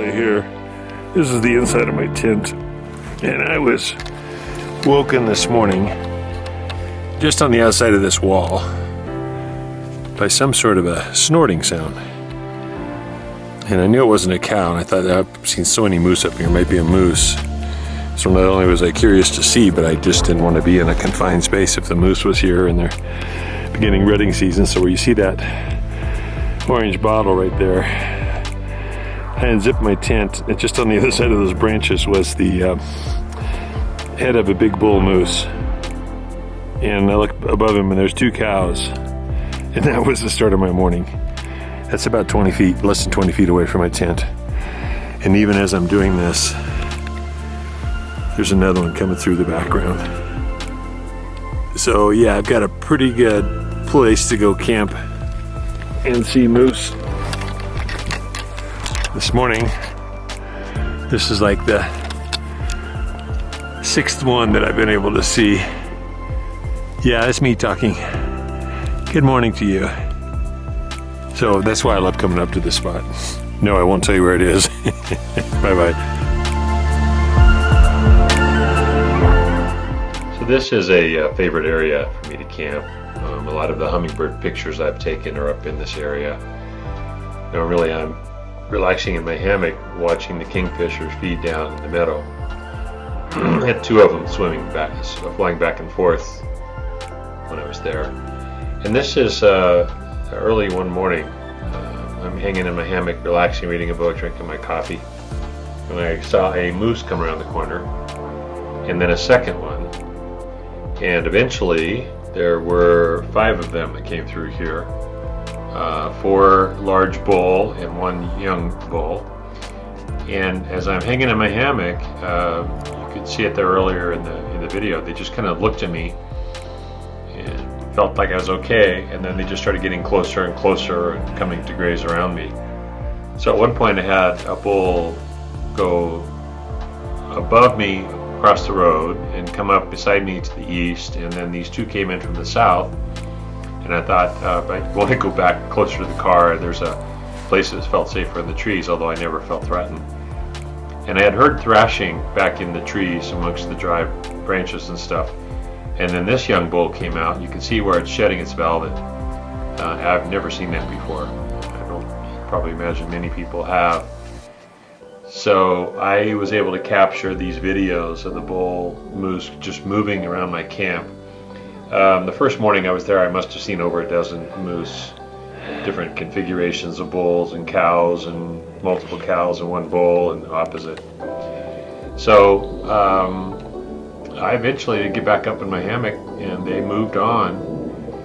right here. This is the inside of my tent, and I was woken this morning just on the outside of this wall by some sort of a snorting sound. And I knew it wasn't a cow, and I thought, I've seen so many moose up here, it might be a moose. So not only was I curious to see, but I just didn't want to be in a confined space if the moose was here and they're beginning rutting season. So where you see that orange bottle right there, I unzipped my tent, and just on the other side of those branches was the head of a big bull moose. And I look above him and there's two cows. And that was the start of my morning. That's about 20 feet, less than 20 feet away from my tent. And even as I'm doing this, there's another one coming through the background. So yeah, I've got a pretty good place to go camp and see moose. This morning, this is like the sixth one that I've been able to see. Yeah, that's me talking. Good morning to you. So that's why I love coming up to this spot. No, I won't tell you where it is. Bye-bye. So this is a favorite area for me to camp. A lot of the hummingbird pictures I've taken are up in this area. Normally I'm relaxing in my hammock watching the kingfishers feed down in the meadow. I had two of them flying back and forth when I was there. And this is early one morning. I'm hanging in my hammock, relaxing, reading a book, drinking my coffee, when I saw a moose come around the corner, and then a second one. And eventually there were 5 of them that came through here. 4 large bull and 1 young bull. And as I'm hanging in my hammock, you could see it there earlier in the video, they just kind of looked at me and felt like I was okay, and then they just started getting closer and closer and coming to graze around me. So at one point I had a bull go above me across the road and come up beside me to the east, and then these 2 came in from the south. And I thought, I want to go back closer to the car. There's a place that felt safer in the trees, although I never felt threatened. And I had heard thrashing back in the trees amongst the dry branches and stuff. And then this young bull came out. You can see where it's shedding its velvet. I've never seen that before. I don't probably imagine many people have. So I was able to capture these videos of the bull moose just moving around my camp. The first morning I was there, I must have seen over a dozen moose, different configurations of bulls and cows, and multiple cows and 1 bull and opposite. So I eventually did get back up in my hammock, and they moved on,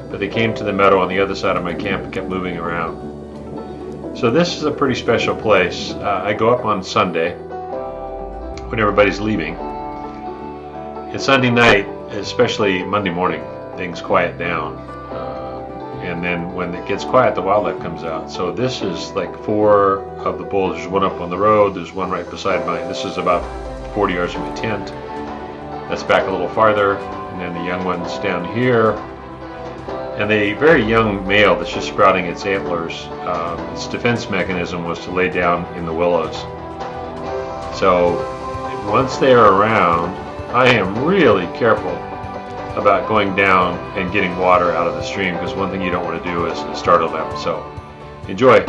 but they came to the meadow on the other side of my camp and kept moving around. So this is a pretty special place. I go up on Sunday when everybody's leaving. And Sunday night, especially Monday morning, things quiet down, and then when it gets quiet, the wildlife comes out. So this is like 4 of the bulls. There's 1 up on the road, there's 1 right beside mine. This is about 40 yards from my tent. That's back a little farther, and then the young one's down here. And the very young male that's just sprouting its antlers, its defense mechanism was to lay down in the willows. So once they are around, I am really careful about going down and getting water out of the stream, because one thing you don't want to do is startle them. So enjoy.